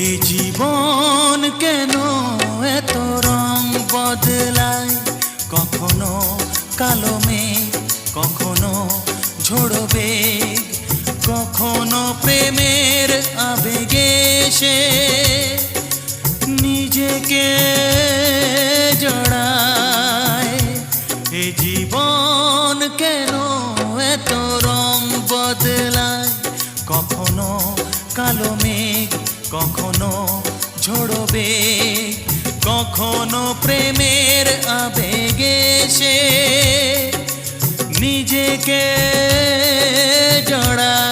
এ জীবন কেন এত রং বদলায়, কখনো কালো মেঘ, কখনো ঝোড়ো বেগ, কখনো প্রেমের আবেগে সে নিজেকে জড়ায়। এ জীবন কেন এত রং বদলায়, কখনো কালো মেঘ, কখনো ঝোড়ো বেগ, কখনো প্রেমের আবেগে সে নিজেকে জড়ায়।